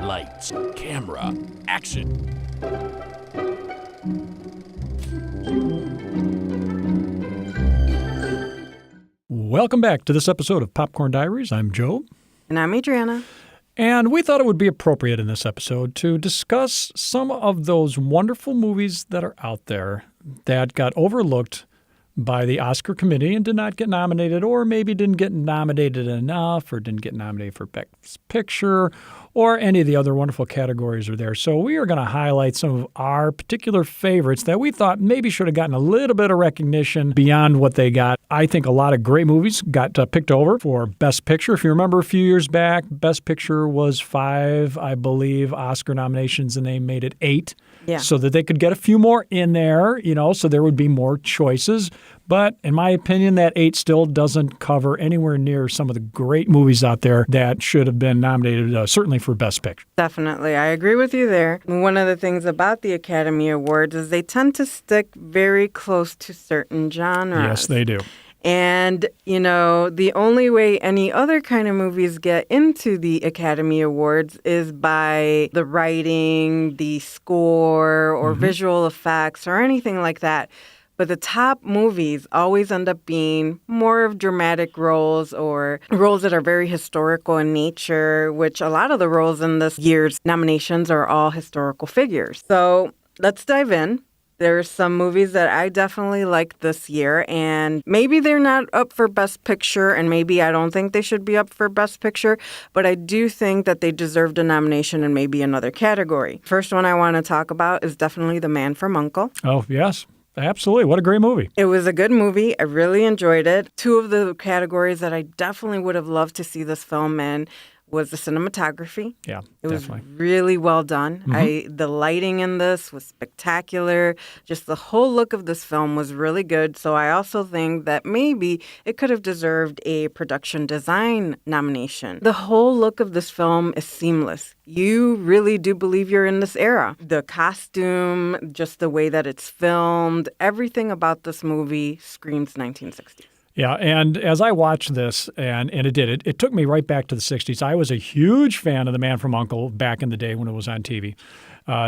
Lights, camera, action. Welcome back to this episode of Popcorn Diaries. I'm Joe. And I'm Adriana. And we thought it would be appropriate in this episode to discuss some of those wonderful movies that are out there that got overlooked by the Oscar committee and did not get nominated, or maybe didn't get nominated enough, or didn't get nominated for Best Picture, or any of the other wonderful categories are there. So we are going to highlight some of our particular favorites that we thought maybe should have gotten a little bit of recognition beyond what they got. I think a lot of great movies got picked over for Best Picture. If you remember a few years back, Best Picture was 5, I believe, Oscar nominations, and they made it 8. Yeah. So that they could get a few more in there, so there would be more choices. But in my opinion, that 8 still doesn't cover anywhere near some of the great movies out there that should have been nominated, certainly for Best Picture. Definitely. I agree with you there. One of the things about the Academy Awards is they tend to stick very close to certain genres. Yes, they do. And, the only way any other kind of movies get into the Academy Awards is by the writing, the score, or visual effects, or anything like that. But the top movies always end up being more of dramatic roles or roles that are very historical in nature, which a lot of the roles in this year's nominations are all historical figures. So let's dive in. There's some movies that I definitely liked this year, and maybe they're not up for Best Picture, and maybe I don't think they should be up for Best Picture, but I do think that they deserved a nomination in maybe another category. First one I want to talk about is definitely The Man from U.N.C.L.E. Oh, yes. Absolutely. What a great movie. It was a good movie. I really enjoyed it. Two of the categories that I definitely would have loved to see this film in was the cinematography. Yeah, it definitely. was really well done. The lighting in this was spectacular. Just the whole look of this film was really good. So I also think that maybe it could have deserved a production design nomination. The whole look of this film is seamless. You really do believe you're in this era. The costume, just the way that it's filmed, everything about this movie screams 1960s. Yeah, and as I watched this, and it took me right back to the 60s. I was a huge fan of The Man from U.N.C.L.E. back in the day when it was on TV.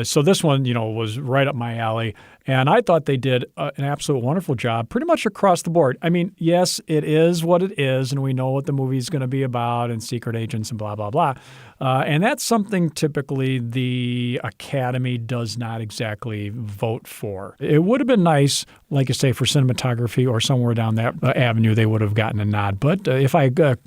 So this one, was right up my alley. And I thought they did an absolute wonderful job pretty much across the board. I mean, yes, it is what it is, and we know what the movie's going to be about and secret agents and blah, blah, blah. And that's something typically the Academy does not exactly vote for. It would have been nice, like you say, for cinematography or somewhere down that avenue, they would have gotten a nod. But if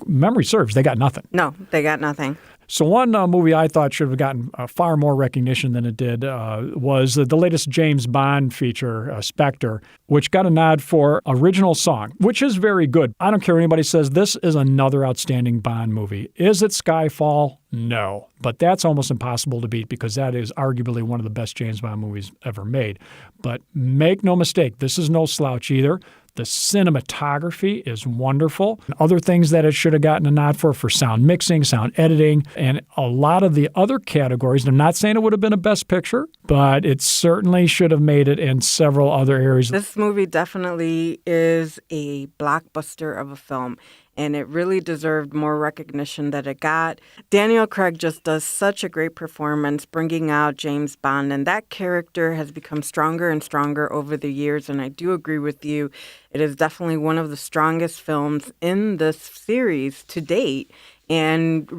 memory serves, they got nothing. No, they got nothing. So one movie I thought should have gotten far more recognition than it did was the latest James Bond feature, Spectre, which got a nod for original song, which is very good. I don't care what anybody says, this is another outstanding Bond movie. Is it Skyfall? No. But that's almost impossible to beat because that is arguably one of the best James Bond movies ever made. But make no mistake, this is no slouch either. The cinematography is wonderful. Other things that it should have gotten a nod for sound mixing, sound editing, and a lot of the other categories. I'm not saying it would have been a Best Picture, but it certainly should have made it in several other areas. This movie definitely is a blockbuster of a film, and it really deserved more recognition that it got. Daniel Craig just does such a great performance bringing out James Bond, and that character has become stronger and stronger over the years, and I do agree with you. It is definitely one of the strongest films in this series to date, and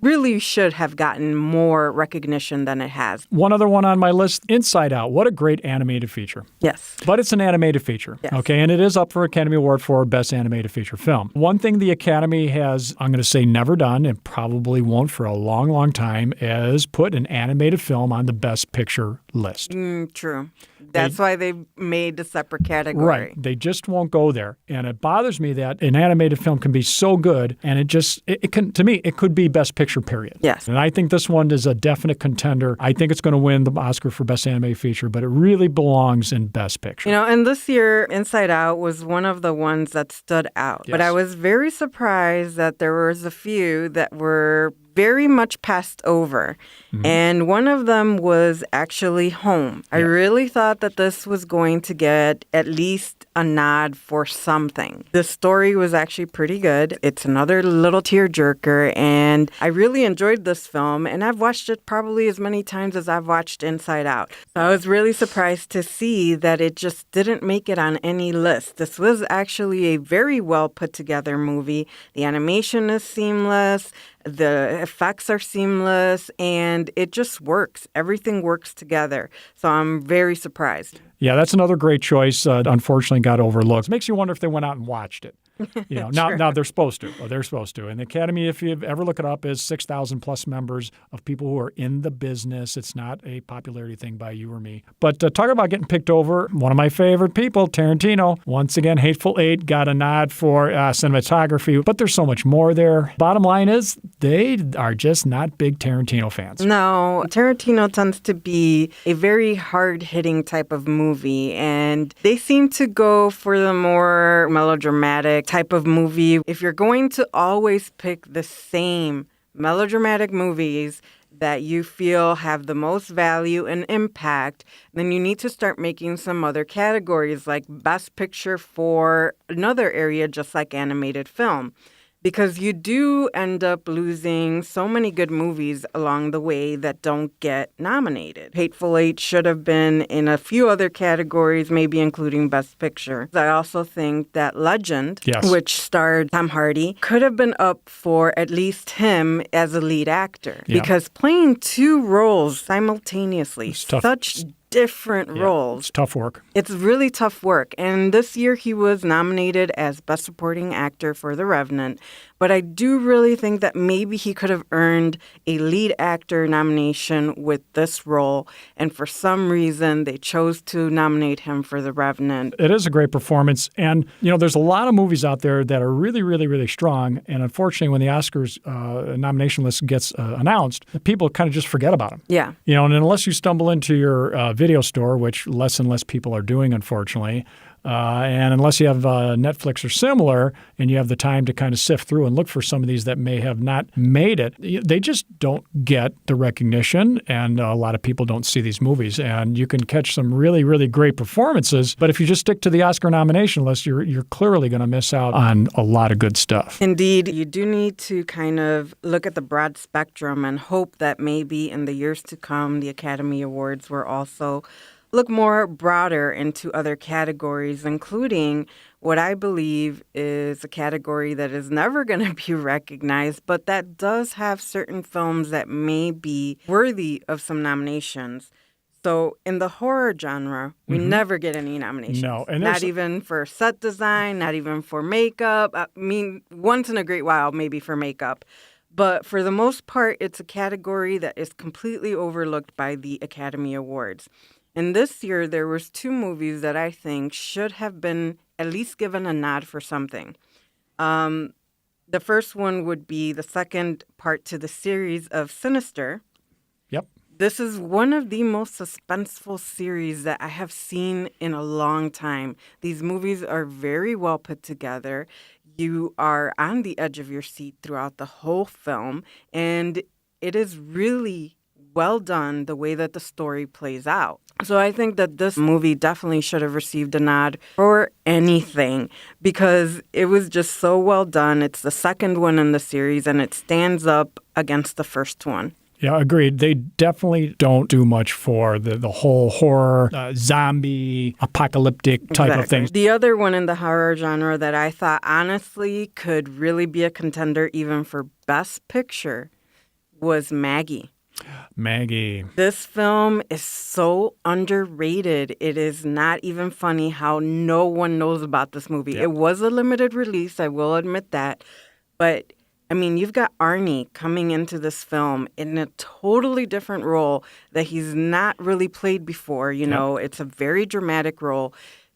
really should have gotten more recognition than it has. One other one on my list, Inside Out. What a great animated feature. Yes. But it's an animated feature. Yes. Okay, and it is up for Academy Award for Best Animated Feature Film. One thing the Academy has, I'm going to say never done, and probably won't for a long, long time, is put an animated film on the Best Picture list. True. That's why they made a separate category. Right. They just won't go there. And it bothers me that an animated film can be so good, and it can, to me, it could be Best Picture, period. Yes. And I think this one is a definite contender. I think it's going to win the Oscar for Best Animated Feature, but it really belongs in Best Picture. And this year, Inside Out was one of the ones that stood out. Yes. But I was very surprised that there was a few that were very much passed over. And one of them was actually Home. I really thought that this was going to get at least a nod for something. The story was actually pretty good. It's another little tearjerker, and I really enjoyed this film, and I've watched it probably as many times as I've watched Inside Out. So I was really surprised to see that it just didn't make it on any list. This was actually a very well put together movie. The animation is seamless. The effects are seamless, and it just works. Everything works together. So I'm very surprised. Yeah, that's another great choice. Unfortunately, got overlooked. Makes you wonder if they went out and watched it. Now they're supposed to. They're supposed to. And the Academy, if you ever look it up, is 6,000 plus members of people who are in the business. It's not a popularity thing by you or me. But talk about getting picked over. One of my favorite people, Tarantino. Once again, Hateful Eight got a nod for cinematography, but there's so much more there. Bottom line is they are just not big Tarantino fans. No, Tarantino tends to be a very hard-hitting type of movie, and they seem to go for the more melodramatic type of movie. If you're going to always pick the same melodramatic movies that you feel have the most value and impact, then you need to start making some other categories like Best Picture for another area, just like animated film. Because you do end up losing so many good movies along the way that don't get nominated. Hateful Eight should have been in a few other categories, maybe including Best Picture. I also think that Legend, which starred Tom Hardy, could have been up for at least him as a lead actor. Because playing two roles simultaneously, such different roles. It's tough work. It's really tough work. And this year he was nominated as Best Supporting Actor for The Revenant. But I do really think that maybe he could have earned a lead actor nomination with this role. And for some reason, they chose to nominate him for The Revenant. It is a great performance. And, there's a lot of movies out there that are really, really, really strong. And unfortunately, when the Oscars nomination list gets announced, people kind of just forget about them. Yeah. And unless you stumble into your video store, which less and less people are doing, unfortunately, and unless you have Netflix or similar, and you have the time to kind of sift through and look for some of these that may have not made it, they just don't get the recognition, and a lot of people don't see these movies. And you can catch some really, really great performances, but if you just stick to the Oscar nomination list, you're clearly going to miss out on a lot of good stuff. Indeed, you do need to kind of look at the broad spectrum and hope that maybe in the years to come, the Academy Awards will also look more broader into other categories, including what I believe is a category that is never going to be recognized, but that does have certain films that may be worthy of some nominations. So in the horror genre, we never get any nominations. No, and not even for set design, not even for makeup. I mean, once in a great while, maybe for makeup. But for the most part, it's a category that is completely overlooked by the Academy Awards. And this year, there was two movies that I think should have been at least given a nod for something. The first one would be the second part to the series of Sinister. Yep. This is one of the most suspenseful series that I have seen in a long time. These movies are very well put together. You are on the edge of your seat throughout the whole film, and it is really well done the way that the story plays out. So I think that this movie definitely should have received a nod for anything because it was just so well done. It's the second one in the series, and it stands up against the first one. Yeah, agreed. They definitely don't do much for the whole horror, zombie, apocalyptic type of things. The other one in the horror genre that I thought honestly could really be a contender even for Best Picture was Maggie. Maggie. This film is so underrated. It is not even funny how no one knows about this movie. Yep. It was a limited release, I will admit that. But, I mean, you've got Arnie coming into this film in a totally different role that he's not really played before. You know, it's a very dramatic role.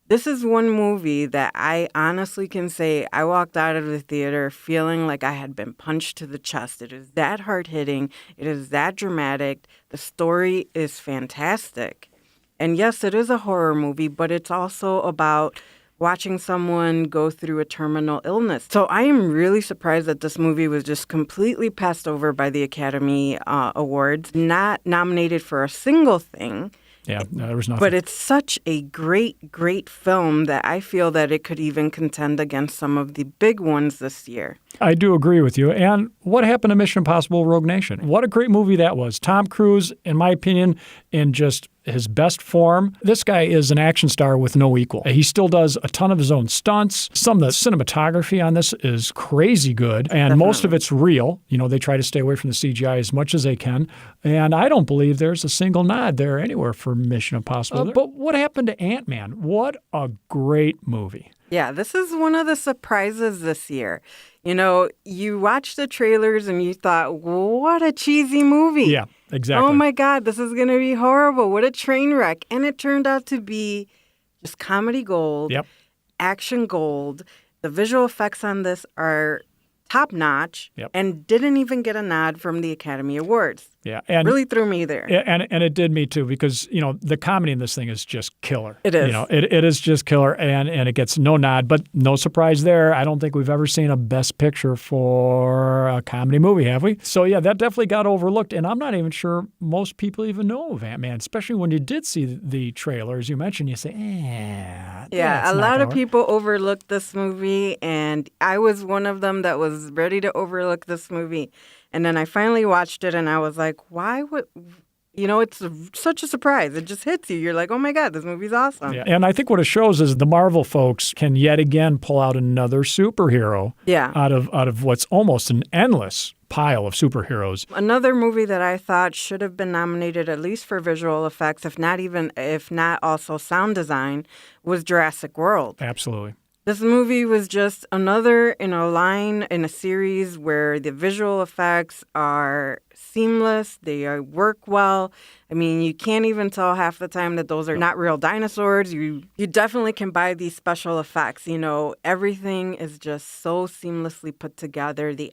This is one movie that I honestly can say I walked out of the theater feeling like I had been punched to the chest. It is that hard-hitting. It is that dramatic. The story is fantastic. And yes, it is a horror movie, but it's also about watching someone go through a terminal illness. So I am really surprised that this movie was just completely passed over by the Academy Awards, not nominated for a single thing. Yeah, no, there was nothing. But it's such a great, great film that I feel that it could even contend against some of the big ones this year. I do agree with you. And what happened to Mission Impossible Rogue Nation? What a great movie that was. Tom Cruise, in my opinion, in just his best form. This guy is an action star with no equal. He still does a ton of his own stunts. Some of the cinematography on this is crazy good, and Definitely. most of it's real. You know, they try to stay away from the CGI as much as they can, and I don't believe there's a single nod there anywhere for Mission Impossible. But what happened to Ant-Man? What a great movie. Yeah, this is one of the surprises this year. You know, you watched the trailers and you thought, what a cheesy movie. Yeah, exactly. Oh my God, this is going to be horrible. What a train wreck. And it turned out to be just comedy gold, Yep. action gold. The visual effects on this are top notch Yep. and didn't even get a nod from the Academy Awards. Yeah, and Really threw me there. And it did me too, because, you know, the comedy in this thing is just killer. It is. You know, it is just killer, and it gets no nod, but no surprise there. I don't think we've ever seen a Best Picture for a comedy movie, have we? So, yeah, that definitely got overlooked, and I'm not even sure most people even know of Ant-Man, especially when you did see the trailer. As you mentioned, you say, Yeah, that's a not lot gonna of work. people overlooked this movie, and I was one of them that was ready to overlook this movie. And then I finally watched it, and I was like, why would... You know, it's such a surprise. It just hits you. You're like, oh my God, this movie's awesome. Yeah. And I think what it shows is the Marvel folks can yet again pull out another superhero Yeah. out of what's almost an endless pile of superheroes. Another movie that I thought should have been nominated at least for visual effects, if not also sound design, was Jurassic World. Absolutely. This movie was just another in a line in a series where the visual effects are seamless, they work well. I mean, you can't even tell half the time that those are not real dinosaurs. You definitely can buy these special effects. You know, everything is just so seamlessly put together. The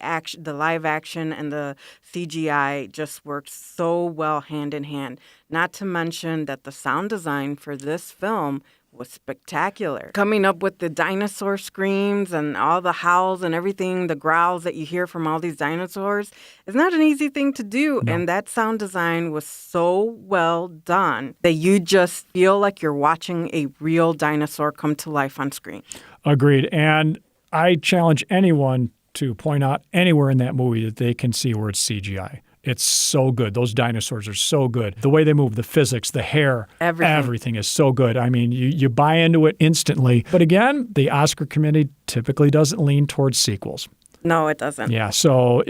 live action and the CGI just worked so well hand in hand. Not to mention that the sound design for this film was spectacular. Coming up with the dinosaur screams and all the howls and everything, the growls that you hear from all these dinosaurs, is not an easy thing to do. No. And that sound design was so well done that you just feel like you're watching a real dinosaur come to life on screen. Agreed. And I challenge anyone to point out anywhere in that movie that they can see where it's CGI. It's so good. Those dinosaurs are so good. The way they move, the physics, the hair, everything is so good. I mean, you buy into it instantly. But again, the Oscar committee typically doesn't lean towards sequels. No, it doesn't. Yeah, so,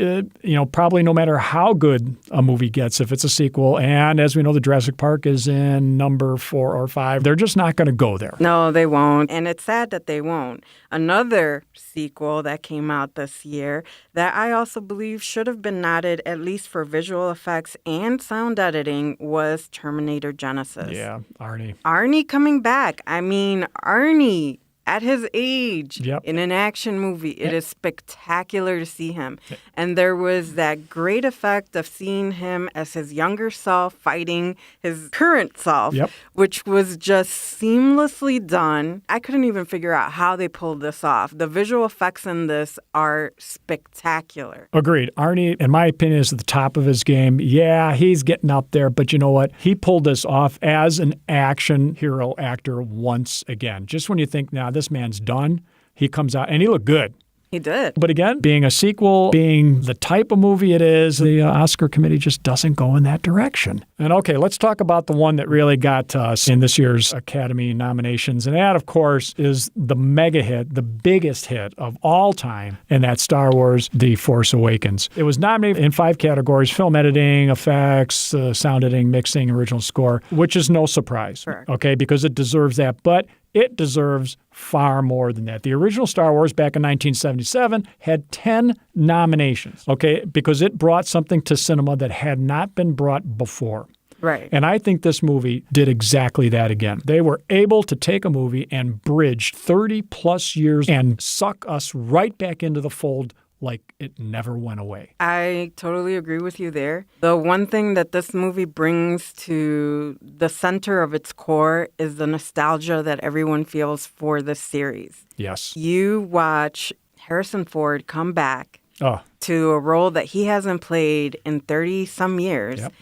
probably no matter how good a movie gets, if it's a sequel, and as we know, the Jurassic Park is in number 4 or 5, they're just not going to go there. No, they won't. And it's sad that they won't. Another sequel that came out this year that I also believe should have been nodded at least for visual effects and sound editing was Terminator Genesis. Yeah, Arnie. Arnie coming back. I mean, Arnie at his age in an action movie. It is spectacular to see him. And there was that great effect of seeing him as his younger self fighting his current self, which was just seamlessly done. I couldn't even figure out how they pulled this off. The visual effects in this are spectacular. Agreed. Arnie, in my opinion, is at the top of his game. Yeah, he's getting up there, but you know what? He pulled this off as an action hero actor once again. Just when you think, now this man's done, he comes out and he looked good. He did. But again, being a sequel, being the type of movie it is, the Oscar committee just doesn't go in that direction. And okay, let's talk about the one that really got us in this year's Academy nominations. And that, of course, is the mega hit, the biggest hit of all time, and that's Star Wars The Force Awakens. It was nominated in 5 categories: film editing, effects, sound editing, mixing, original score, which is no surprise, okay, because it deserves that. But it deserves far more than that. The original Star Wars back in 1977 had 10 nominations, okay, because it brought something to cinema that had not been brought before. Right. And I think this movie did exactly that again. They were able to take a movie and bridge 30 plus years and suck us right back into the fold like it never went away. I totally agree with you there. The one thing that this movie brings to the center of its core is the nostalgia that everyone feels for this series. Yes. You watch Harrison Ford come back Oh, to a role that he hasn't played in 30-some years Yep.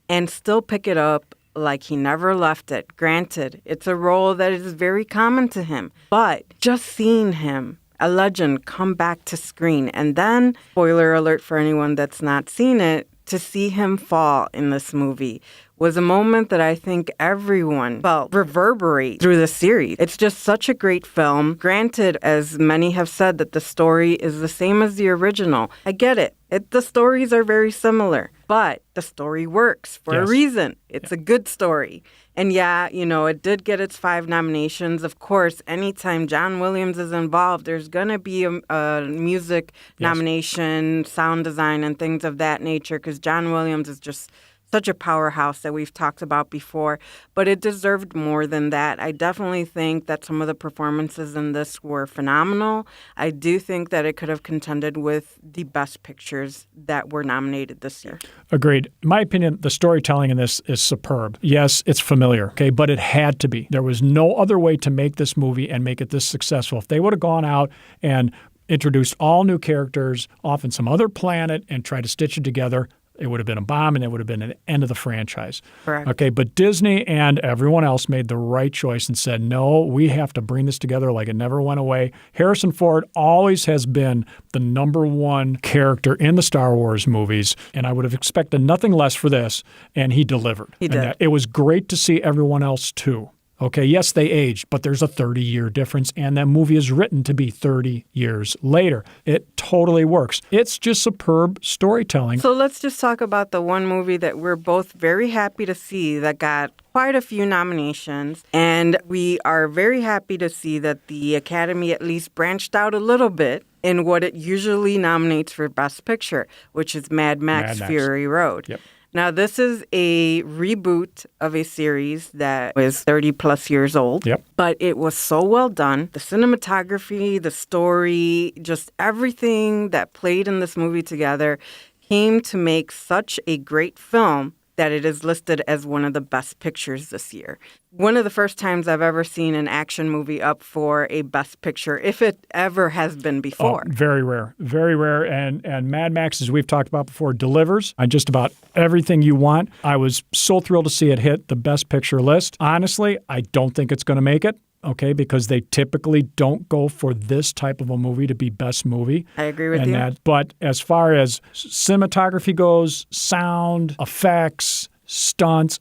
and still pick it up like he never left it. Granted, it's a role that is very common to him, but just seeing him, a legend, come back to screen, and then, spoiler alert for anyone that's not seen it, to see him fall in this movie was a moment that I think everyone felt reverberate through the series. It's just such a great film. Granted, as many have said, that the story is the same as the original. I get it. The stories are very similar, but the story works for a Yes. reason. It's a good story. And yeah, it did get its 5 nominations. Of course, anytime John Williams is involved, there's going to be a music nomination, sound design, and things of that nature, because John Williams is just such a powerhouse that we've talked about before, but it deserved more than that. I definitely think that some of the performances in this were phenomenal. I do think that it could have contended with the best pictures that were nominated this year. Agreed. In my opinion, the storytelling in this is superb. Yes, it's familiar, okay, but it had to be. There was no other way to make this movie and make it this successful. If they would have gone out and introduced all new characters off in some other planet and tried to stitch it together, it would have been a bomb, and it would have been an end of the franchise. Correct. Okay, but Disney and everyone else made the right choice and said, no, we have to bring this together like it never went away. Harrison Ford always has been the number one character in the Star Wars movies, and I would have expected nothing less for this, and he delivered. He did. It was great to see everyone else, too. Okay, yes, they aged, but there's a 30-year difference, and that movie is written to be 30 years later. It totally works. It's just superb storytelling. So let's just talk about the one movie that we're both very happy to see that got quite a few nominations, and we are very happy to see that the Academy at least branched out a little bit in what it usually nominates for Best Picture, which is Mad Max. Fury Road. Yep. Now, this is a reboot of a series that was 30-plus years old, but it was so well done. The cinematography, the story, just everything that played in this movie together came to make such a great film that it is listed as one of the best pictures this year. One of the first times I've ever seen an action movie up for a best picture, if it ever has been before. Oh, very rare. Very rare. And Mad Max, as we've talked about before, delivers on just about everything you want. I was so thrilled to see it hit the best picture list. Honestly, I don't think it's going to make it. Okay, because they typically don't go for this type of a movie to be best movie. I agree with you. But as far as cinematography goes, sound, effects, stunts,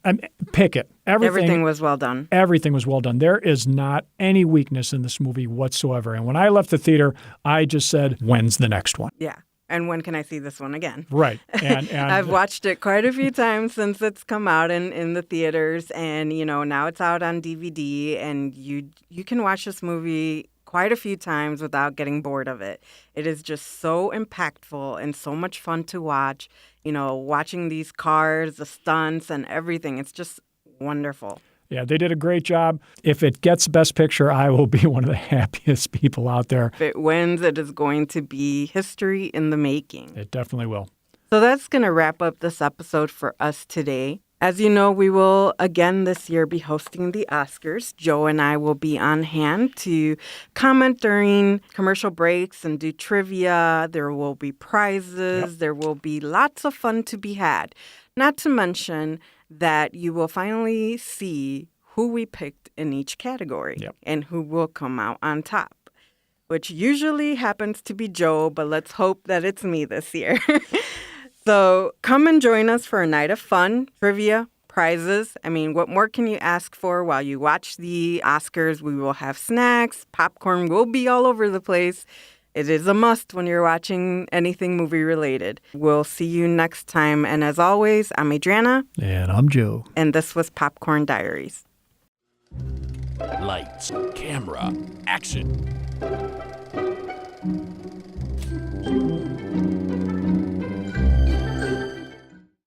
pick it. Everything was well done. Everything was well done. There is not any weakness in this movie whatsoever. And when I left the theater, I just said, when's the next one? Yeah. And when can I see this one again? Right. And I've watched it quite a few times since it's come out in the theaters. And, now it's out on DVD. And you can watch this movie quite a few times without getting bored of it. It is just so impactful and so much fun to watch. Watching these cars, the stunts, and everything. It's just wonderful. Yeah, they did a great job. If it gets Best Picture, I will be one of the happiest people out there. If it wins, it is going to be history in the making. It definitely will. So that's going to wrap up this episode for us today. As you know, we will again this year be hosting the Oscars. Joe and I will be on hand to comment during commercial breaks and do trivia. There will be prizes. There will be lots of fun to be had. Not to mention that you will finally see who we picked in each category and who will come out on top, which usually happens to be Joe, but let's hope that it's me this year. So come and join us for a night of fun, trivia, prizes. I mean, what more can you ask for while you watch the Oscars? We will have snacks. Popcorn will be all over the place. It is a must when you're watching anything movie related. We'll see you next time. And as always, I'm Adriana. And I'm Joe. And this was Popcorn Diaries. Lights, camera, action.